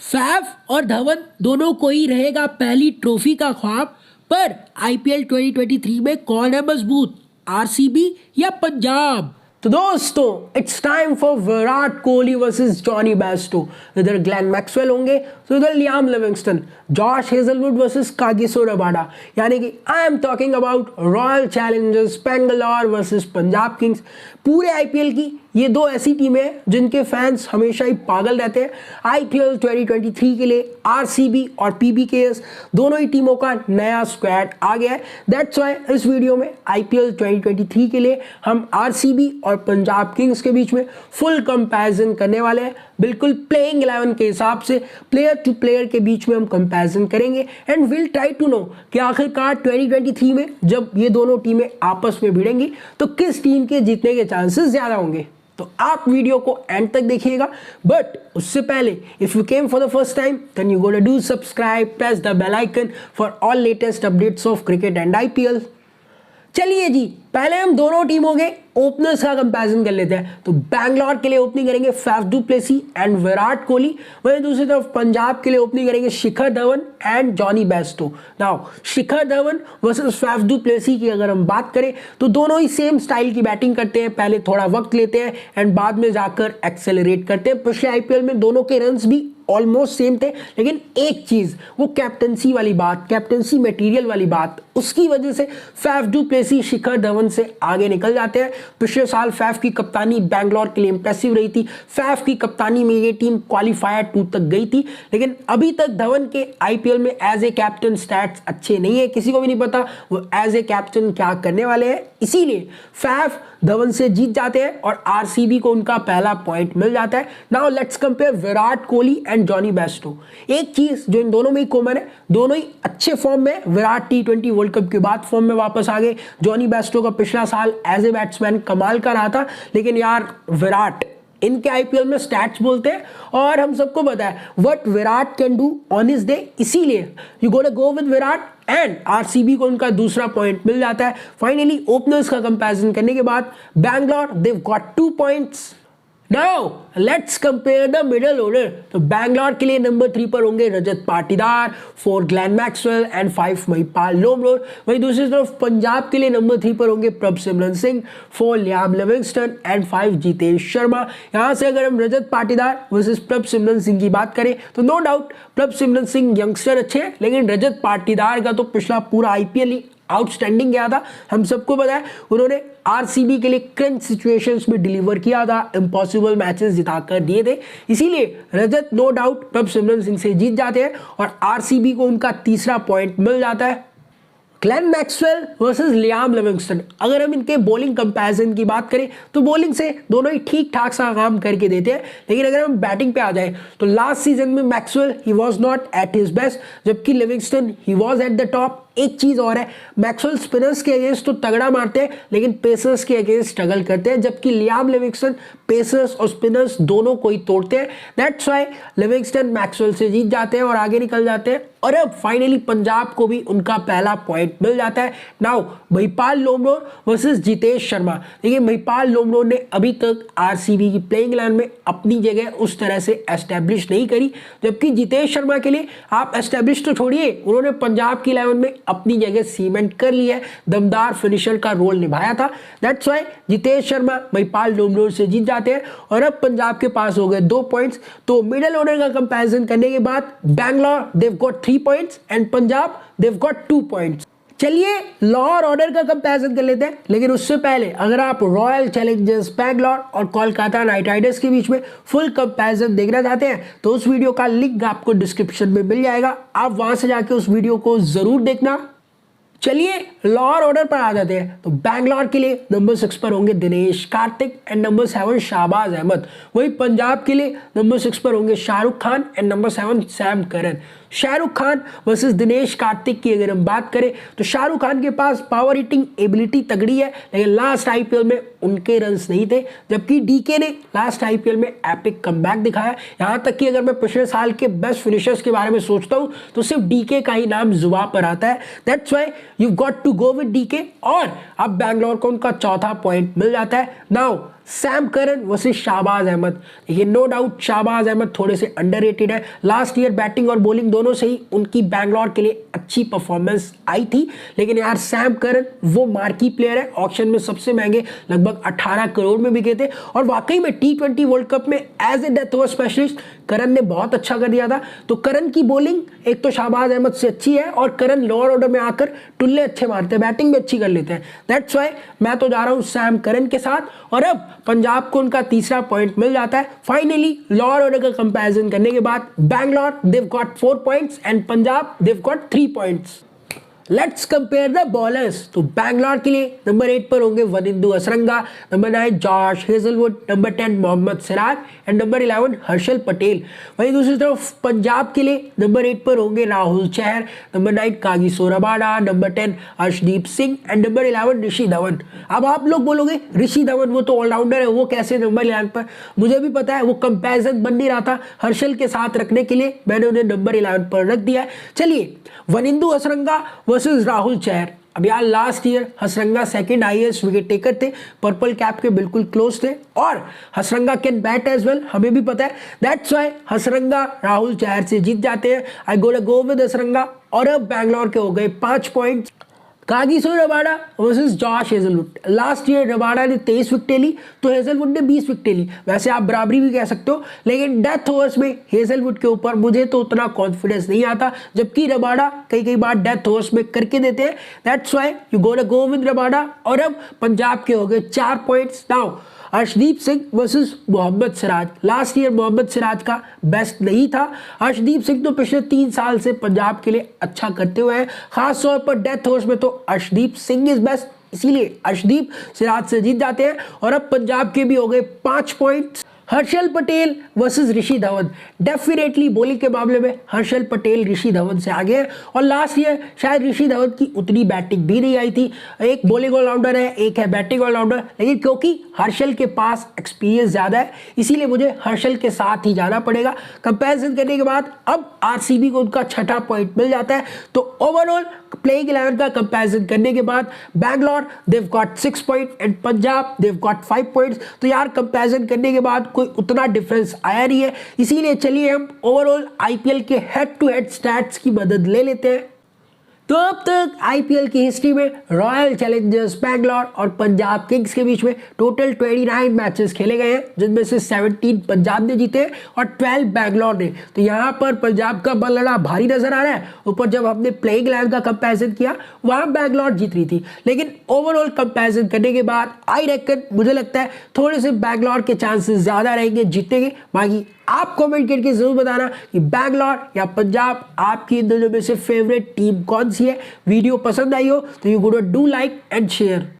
Faf और धवन दोनों को ही रहेगा पहली ट्रॉफी का ख्वाब। पर आईपीएल 2023 में कौन है मजबूत, आरसीबी या पंजाब? तो दोस्तों it's time for Virat Kohli versus Jonny Bairstow. इधर ग्लेन मैक्सवेल होंगे तो इधर Liam Livingstone, Josh Hazlewood versus Kagiso Rabada. यानी कि I am talking about royal Challengers Bangalore versus Punjab Kings. पूरे आईपीएल की ये दो ऐसी टीमें हैं जिनके फैंस हमेशा ही पागल रहते हैं। आईपीएल 2023 के लिए आरसीबी और पीबीकेएस दोनों ही टीमों का नया स्क्वाड आ गया है। दैट्स व्हाई इस वीडियो में आईपीएल 2023 के लिए हम आरसीबी और पंजाब किंग्स के बीच में फुल कंपैरिजन करने वाले हैं। बिल्कुल प्लेइंग 11 के हिसाब से प्लेयर टू प्लेयर के बीच में हम कंपैरिजन करेंगे and will try to know कि आखिरकार 2023 में जब ये दोनों टीमें आपस में भिड़ेंगी तो किस टीम के जीतने के चांसेस ज्यादा होंगे। तो आप वीडियो को एंड तक देखिएगा, बट उससे पहले if you came for the first time then you gonna do subscribe, press the bell icon for all latest updates of cricket and IPL. चलिए जी, पहले हम दोनों टीमों के ओपनर्स का कंपैरिजन कर लेते हैं। तो बैंगलोर के लिए ओपनिंग करेंगे Faf du Plessis and Virat Kohli. वहीं दूसरी तरफ पंजाब के लिए ओपनिंग करेंगे Shikhar Dhawan and Jonny Bairstow. Now Shikhar Dhawan versus Faf du Plessis की अगर हम बात करें तो दोनों ही सेम स्टाइल की बैटिंग करते हैं। पहले थोड़ा वक्त लेते हैं एंड बाद में जाकर एक्सेलरेट करते हैं। पिछले आईपीएल में दोनों के रन्स भी ऑलमोस्ट सेम थे, लेकिन एक चीज वो कैप्टनसी वाली बात, कैप्टनसी मटेरियल वाली बात, उसकी वजह से Faf du Plessis Shikhar Dhawan से आगे निकल जाते हैं। पिछले साल फैफ की कप्तानी बैंगलोर के लिए इंप्रेसिव रही थी। फैफ की कप्तानी में ये टीम क्वालिफायर 2 तक गई थी, लेकिन अभी तक धवन के आईपीएल में एज ए कैप्टन स्टैट्स अच्छे नहीं है। किसी को भी नहीं पता वो एज ए कैप्टन क्या करने वाले हैं, इसीलिए फैफ धवन से जीत जाते हैं और आरसीबी को उनका पहला पॉइंट मिल जाता है। Now let's compare Virat Kohli and Jonny Bairstow. एक चीज जो इन दोनों में ही कॉमन है, दोनों ही अच्छे फॉर्म में। विराट टी20 वर्ल्ड कप के बाद फॉर्म में वापस आ गए। जॉनी बेस्टो का पिछला साल एज ए बैट्समैन कमाल का रहा था, लेकिन यार विराट इनके आईपीएल में स्टैट्स बोलते हैं और हम सबको पता है what Virat can do on his day, इसीलिए you gonna go with Virat and RCB को उनका दूसरा पॉइंट मिल जाता है। फाइनली ओपनर्स का कंपैरिजन करने के बाद Bangalore they've got 2 points. Now let's compare the middle order. तो बैंगलोर के लिए नंबर 3 पर होंगे Rajat Patidar, 4 Glenn Maxwell and 5 Mahipal Lomror. वहीं दूसरी तरफ पंजाब के लिए नंबर 3 पर होंगे Prabhsimran Singh, 4 Liam Livingstone and 5 Jitesh Sharma. यहां से अगर हम रजत पाटीदार वर्सेस प्रभसिमरन सिंह की बात करें तो no doubt Prabhsimran Singh youngster अच्छे हैं, लेकिन रजत पाटीदार का तो पिछला पूरा आईपीएल ही आउटस्टैंडिंग गया था। हम सबको पता है उन्होंने आरसीबी के लिए क्रंच सिचुएशंस में डिलीवर किया था, इम्पॉसिबल मैचेस जिताकर दिए थे। इसीलिए रजत नो डाउट प्रभसिमरन सिंह से जीत जाते हैं और आरसीबी को उनका तीसरा पॉइंट मिल जाता है। Glenn Maxwell versus Liam Livingstone. अगर हम इनके बॉलिंग कंपैरिजन की बात करें तो बॉलिंग से दोनों ही ठीक ठाक सा काम करके देते हैं, लेकिन अगर हम बैटिंग पे आ जाए तो लास्ट सीजन में Maxwell he was not at his best, जबकि Livingstone he was at the top. एक चीज और है, मैक्सवेल स्पिनर्स के अगेंस्ट तो तगड़ा मारते हैं, लेकिन पेसर्स के अगेंस्ट स्ट्रगल करते हैं, जबकि लियाम लिविंगस्टन पेसर्स और स्पिनर्स दोनों को ही तोड़ते हैं। दैट्स व्हाई लिविंगस्टन मैक्सवेल से जीत जाते हैं और आगे निकल जाते हैं। और अब फाइनली पंजाब को भी उनका पहला पॉइंट मिल जाता है। Now Mahipal Lomror versus Jitesh Sharma. देखिए महिपाल लोमरोर ने अभी तक आरसीबी की प्लेइंग 11 में अपनी जगह उस तरह से एस्टेब्लिश नहीं करी, जबकि जितेश शर्मा के लिए आप एस्टेब्लिश तो छोड़िए, उन्होंने पंजाब की 11 में अपनी जगह सीमेंट कर ली है, दमदार फिनिशर का रोल निभाया था। दैट्स व्हाई जितेश शर्मा महिपाल लोमरोर से जीत जाते हैं और अब पंजाब के पास हो गए 2 पॉइंट्स। तो मिडिल ऑर्डर का कंपैरिजन करने के बाद Bangalore they've got 3 points and Punjab they've got 2 points. चलिए लोअर ऑर्डर का कंपैरिजन कर लेते हैं, लेकिन उससे पहले अगर आप रॉयल चैलेंजर्स बैंगलोर और कोलकाता नाइट राइडर्स के बीच में फुल कंपैरिजन देखना चाहते हैं तो उस वीडियो का लिंक आपको डिस्क्रिप्शन में मिल जाएगा, आप वहां से जाके उस वीडियो को जरूर देखना। चलिए लोअर ऑर्डर पर आ जाते हैं। तो बैंगलोर के लिए नंबर 6 पर होंगे दिनेश कार्तिक एंड नंबर 7 शाहबाज अहमद। वहीं पंजाब के लिए नंबर 6 पर होंगे Shahrukh Khan and number 7 Sam Curran. Shahrukh Khan versus Dinesh Karthik की अगर हम बात करें तो शाहरुख खान के पास पावर हिटिंग एबिलिटी तगड़ी है, लेकिन लास्ट आईपीएल में उनके रन्स नहीं थे, जबकि डीके ने लास्ट आईपीएल में एपिक कमबैक दिखाया। यहां तक कि अगर मैं पिछले साल के बेस्ट फिनिशर्स के बारे में सोचता हूं तो सिर्फ डीके का ही नाम जुबान पर आता है। That's why you got to go with DK और अब बैंगलोर को उनका चौथा पॉइंट मिल जाता है। Now Sam Curran versus Shahbaz Ahmed. देखिए नो डाउट शाहबाज अहमद थोड़े से अंडररेटेड है। लास्ट ईयर बैटिंग और बॉलिंग दोनों से ही उनकी बैंगलोर के लिए अच्छी परफॉर्मेंस आई थी, लेकिन यार सैम करन वो मार्की प्लेयर है, ऑक्शन में सबसे महंगे लगभग 18 करोड़ में बिके थे और वाकई में T20 वर्ल्ड कप में as a death over specialist Curran ने बहुत अच्छा कर दिया था। तो करन की बॉलिंग एक तो शाहबाज अहमद से अच्छी है और करन लोअर ऑर्डर में आकर टुल्ले अच्छे मारते हैं, बैटिंग भी अच्छी कर लेते हैं। दैट्स वाई मैं तो जा रहा हूं सैम करन के साथ और अब पंजाब को उनका तीसरा पॉइंट मिल जाता है। फाइनली लोअर ऑर्डर का कंपैरिजन करने के बाद Bangalore they've got 4 points and Punjab they've got 3 points. Let's compare the bowlers. तो बैंगलोर के लिए नंबर 8 पर होंगे Wanindu Hasaranga, number 9 Josh Hazlewood, number 10 Mohammed Siraj and number 11 Harshal Patel. वहीं दूसरी तरफ पंजाब के लिए नंबर 8 पर होंगे Rahul Chahar, number 9 Kagiso Rabada, number 10 Arshdeep Singh and number 11 ऋषि धवन। अब आप लोग बोलोगे ऋषि धवन वो तो ऑलराउंडर है, वो कैसे नंबर 11 पर? मुझे भी पता है, वो कंपैरिजन बन नहीं रहा था हर्षल के साथ रखने के लिए मैंने उन्हें नंबर 11 पर रख दिया है। चलिए वनिंदु असरंगा वर्सेस राहुल चहर। अब यार last year Hasaranga second highest wicket taker थे, पर्पल कैप के बिल्कुल क्लोज थे और Hasaranga can bat as well, हमें भी पता है। दैट्स व्हाई हसरंगा राहुल चहर से जीत जाते हैं। I gonna go with Hasaranga और अब बैंगलोर के हो गए 5 point. Kagiso Rabada versus Josh Hazlewood. Last year Rabada ने 23 विकेटें ली तो हेजलवुड ने 20 विकेटें ली, वैसे आप बराबरी भी कह सकते हो, लेकिन डेथ ओवर्स में हेजलवुड के ऊपर मुझे तो उतना कॉन्फिडेंस नहीं आता, जबकि रबाडा कई बार डेथ ओवर्स में करके देते हैं। That's why you gonna go with Rabada और अब पंजाब के हो गए 4 points. Now Arshdeep Singh versus Mohammed Siraj. Last year Mohammed Siraj का बेस्ट नहीं था, अर्शदीप सिंह तो पिछले 3 साल से पंजाब के लिए अच्छा करते हुए हैं, खास तौर पर डेथ ओवर्स में तो अर्शदीप सिंह इज बेस्ट, इसीलिए अर्शदीप सिराज से जीत जाते हैं और अब पंजाब के भी हो गए 5 पॉइंट्स। हर्षल पटेल वर्सेस ऋषि धवन। डेफिनेटली बॉलिंग के मामले में हर्षल पटेल ऋषि धवन से आगे हैं और लास्ट ईयर शायद ऋषि धवन की उतनी बैटिंग भी नहीं आई थी। एक बॉलिंग ऑलराउंडर है, एक है बैटिंग ऑलराउंडर, लेकिन क्योंकि हर्षल के पास एक्सपीरियंस ज़्यादा है इसीलिए मुझे हर्षल के साथ ही जाना पड़ेगा। कंपैरिजन करने के बाद अब आरसीबी को उनका 6ठा पॉइंट मिल जाता है। तो ओवरऑल प्लेइंग 11 का कंपैरिजन करने के बाद Bangalore they've got 6 point and Punjab they've got 5 points. तो यार कंपैरिजन करने के बाद कोई उतना डिफरेंस आया नहीं है, इसीलिए चलिए हम ओवरऑल आईपीएल के हेड टू हेड स्टैट्स की मदद ले लेते हैं। तो अब तक आईपीएल की हिस्ट्री में रॉयल चैलेंजर्स बैंगलोर और पंजाब किंग्स के बीच में टोटल 29 मैचेस खेले गए हैं, जिनमें से 17 पंजाब ने जीते और 12 बैंगलोर ने। तो यहाँ पर पंजाब का बल्ला भारी नजर आ रहा है। ऊपर जब हमने प्लेइंग 11 का कंपैरिजन किया वहाँ बैंगलोर जीत रही थी, लेकिन ओवरऑल कंपैरिजन करने के बाद आई रेकन मुझे लगता है थोड़े से बैंगलोर के चांसेस ज़्यादा रहेंगे जीतने के। बाकी आप कमेंट करके जरूर बताना कि बैंगलोर या पंजाब आपकी इन दोनों में से फेवरेट टीम कौन सी है। वीडियो पसंद आई हो तो you good do like and share.